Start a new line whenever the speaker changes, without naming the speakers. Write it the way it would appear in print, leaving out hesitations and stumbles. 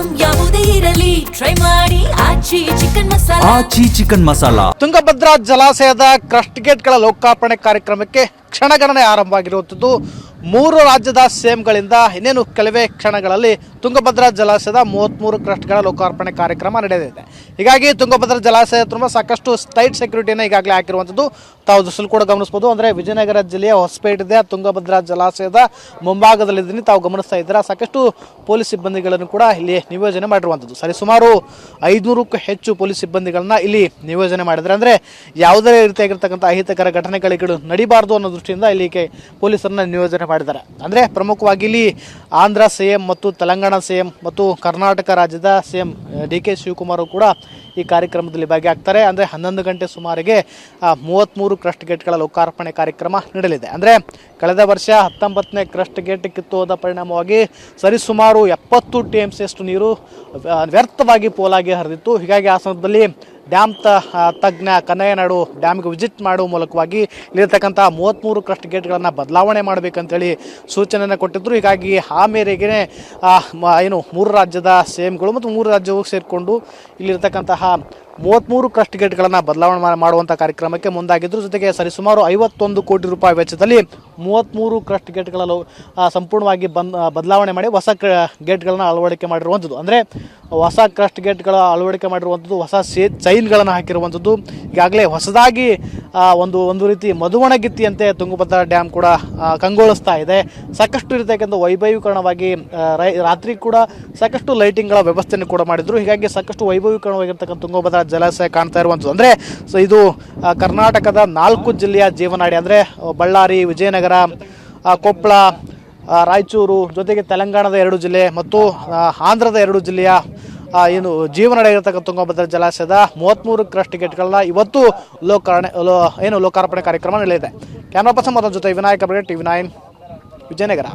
Item ಯಾವುದೇ ಇರಲಿ try ಮಾಡಿ ಆಚಿ ಚಿಕನ್ ಮಸಾಲಾ.
ತುಂಗಭದ್ರಾ ಜಲಾಶಯದ ಕ್ರಸ್ಟ್ ಗೇಟ್ಗಳ ಲೋಕಾರ್ಪಣೆ ಕಾರ್ಯಕ್ರಮಕ್ಕೆ ಕ್ಷಣಗಣನೆ ಆರಂಭವಾಗಿರುವಂಥದ್ದು. 3 ರಾಜ್ಯದ ಸಿಎಂಗಳಿಂದ ಇನ್ನೇನು ಕೆಲವೇ ಕ್ಷಣಗಳಲ್ಲಿ ತುಂಗಭದ್ರಾ ಜಲಾಶಯದ 33 ಕ್ರಸ್ಟ್ಗಳ ಲೋಕಾರ್ಪಣೆ ಕಾರ್ಯಕ್ರಮ ನಡೆಯಲಿದೆ. ಹೀಗಾಗಿ ತುಂಗಭದ್ರಾ ಜಲಾಶಯ ತುಂಬ ಸಾಕಷ್ಟು ಟೈಟ್ ಸೆಕ್ಯೂರಿಟಿಯನ್ನು ಈಗಾಗಲೇ ಹಾಕಿರುವಂಥದ್ದು ತಾವು ದೃಶ್ಯದಲ್ಲಿ ಕೂಡ ಗಮನಿಸಬಹುದು. ಅಂದರೆ ವಿಜಯನಗರ ಜಿಲ್ಲೆಯ ಹೊಸಪೇಟೆ ತುಂಗಭದ್ರಾ ಜಲಾಶಯದ ಮುಂಭಾಗದಲ್ಲಿದ್ದೀನಿ ತಾವು ಗಮನಿಸ್ತಾ ಇದ್ದೀರಾ. ಸಾಕಷ್ಟು ಪೊಲೀಸ್ ಸಿಬ್ಬಂದಿಗಳನ್ನು ಕೂಡ ಇಲ್ಲಿ ನಿಯೋಜನೆ ಮಾಡಿರುವಂಥದ್ದು. ಸರಿಸುಮಾರು 500ಕ್ಕೂ ಹೆಚ್ಚು ಪೊಲೀಸ್ ಸಿಬ್ಬಂದಿಗಳನ್ನ ಇಲ್ಲಿ ನಿಯೋಜನೆ ಮಾಡಿದ್ದಾರೆ. ಅಂದರೆ ಯಾವುದೇ ರೀತಿಯಾಗಿರ್ತಕ್ಕಂಥ ಅಹಿತಕರ ಘಟನೆಗಳು ನಡೀಬಾರ್ದು ಅನ್ನೋ ದೃಷ್ಟಿಯಿಂದ ಇಲ್ಲಿಗೆ ಪೊಲೀಸರನ್ನ ನಿಯೋಜನೆ ಮಾಡಿದ್ದಾರೆ. ಅಂದರೆ ಪ್ರಮುಖವಾಗಿ ಇಲ್ಲಿ ಆಂಧ್ರ ಸಿಎಂ ಮತ್ತು ತೆಲಂಗಾಣ ಸಿಎಂ ಮತ್ತು ಕರ್ನಾಟಕ ರಾಜ್ಯದ ಸಿಎಂ DK ಶಿವಕುಮಾರ್ ಕೂಡ ಈ ಕಾರ್ಯಕ್ರಮದಲ್ಲಿ ಭಾಗಿಯಾಗ್ತಾರೆ. ಅಂದರೆ 11 ಗಂಟೆ ಸುಮಾರಿಗೆ 33 ಕ್ರಸ್ಟ್ ಗೇಟ್ಗಳ ಲೋಕಾರ್ಪಣೆ ಕಾರ್ಯಕ್ರಮ ನಡೆಯಲಿದೆ. ಅಂದರೆ ಕಳೆದ ವರ್ಷ 19ನೇ ಕ್ರಸ್ಟ್ ಗೇಟ್ ಕಿತ್ತು ಹೋದ ಪರಿಣಾಮವಾಗಿ ಸರಿಸುಮಾರು 70 TMC ಅಷ್ಟು ನೀರು ವ್ಯರ್ಥವಾಗಿ ಪೋಲಾಗಿ ಹರಿದಿತ್ತು. ಹೀಗಾಗಿ ಆ ಸಂದರ್ಭದಲ್ಲಿ ಡ್ಯಾಮ್ ತಜ್ಞ ಕನ್ನಯ್ಯನಾಡು ಡ್ಯಾಮ್ಗೆ ವಿಸಿಟ್ ಮಾಡುವ ಮೂಲಕವಾಗಿ ಇಲ್ಲಿರ್ತಕ್ಕಂಥ 33 ಕ್ರಸ್ಟ್ ಗೇಟ್ಗಳನ್ನು ಬದಲಾವಣೆ ಮಾಡಬೇಕಂತೇಳಿ ಸೂಚನೆಯನ್ನು ಕೊಟ್ಟಿದ್ದರು. ಹೀಗಾಗಿ ಆ ಮೇರೆಗೆ ಏನು 3 ರಾಜ್ಯದ ಸಿಎಂಗಳು ಮತ್ತು 3 ರಾಜ್ಯವು ಸೇರಿಕೊಂಡು ಇಲ್ಲಿರ್ತಕ್ಕಂತಹ 33 ಕ್ರಸ್ಟ್ ಗೇಟ್ಗಳನ್ನು ಬದಲಾವಣೆ ಮಾಡುವಂಥ ಕಾರ್ಯಕ್ರಮಕ್ಕೆ ಮುಂದಾಗಿದ್ದರು. ಜೊತೆಗೆ ಸರಿಸುಮಾರು 51 ಕೋಟಿ ರೂಪಾಯಿ ವೆಚ್ಚದಲ್ಲಿ 33 ಕ್ರಸ್ಟ್ ಗೇಟ್ಗಳ ಸಂಪೂರ್ಣವಾಗಿ ಬದಲಾವಣೆ ಮಾಡಿ ಹೊಸ ಗೇಟ್ಗಳನ್ನು ಅಳವಡಿಕೆ ಮಾಡಿರುವಂಥದ್ದು. ಅಂದರೆ ಹೊಸ ಕ್ರಸ್ಟ್ ಗೇಟ್ಗಳ ಅಳವಡಿಕೆ ಮಾಡಿರುವಂಥದ್ದು, ಹೊಸ ಚೈನ್ಗಳನ್ನು ಹಾಕಿರುವಂಥದ್ದು. ಈಗಾಗಲೇ ಹೊಸದಾಗಿ ಒಂದು ರೀತಿ ಮಧುವಣಗಿತ್ತಿಯಂತೆ ತುಂಗಭದ್ರಾ ಡ್ಯಾಮ್ ಕೂಡ ಕಂಗೊಳಿಸ್ತಾ ಇದೆ. ಸಾಕಷ್ಟು ಇರತಕ್ಕಂಥ ವೈಭವೀಕರಣವಾಗಿ ರಾತ್ರಿ ಕೂಡ ಸಾಕಷ್ಟು ಲೈಟಿಂಗ್ಗಳ ವ್ಯವಸ್ಥೆಯನ್ನು ಕೂಡ ಮಾಡಿದ್ರು. ಹೀಗಾಗಿ ಸಾಕಷ್ಟು ವೈಭವೀಕರಣವಾಗಿರ್ತಕ್ಕಂಥ ತುಂಗಭದ್ರಾ ಜಲಾಶಯ ಕಾಣ್ತಾ ಇರುವಂಥದ್ದು. ಅಂದರೆ ಇದು ಕರ್ನಾಟಕದ 4 ಜಿಲ್ಲೆಯ ಜೀವನಾಡಿ. ಅಂದರೆ ಬಳ್ಳಾರಿ, ವಿಜಯನಗರ, ಕೊಪ್ಪಳ, ರಾಯಚೂರು, ಜೊತೆಗೆ ತೆಲಂಗಾಣದ 2 ಜಿಲ್ಲೆ ಮತ್ತು ಆಂಧ್ರದ 2 ಜಿಲ್ಲೆಯ ಏನು ಜೀವನಾಡಿ ಇರತಕ್ಕಂಥ ತುಂಗಭದ್ರಾ ಜಲಾಶಯದ 33 ಕ್ರಸ್ಟ್ ಗೇಟ್ಗಳನ್ನ ಇವತ್ತು ಲೋಕಾರ್ಪಣೆ ಕಾರ್ಯಕ್ರಮ ನಡೆಯಲಿದೆ. ಕ್ಯಾಮರಾ ಪರ್ಸನ್ ಜೊತೆ ವಿನಾಯಕ TV9 ವಿಜಯನಗರ.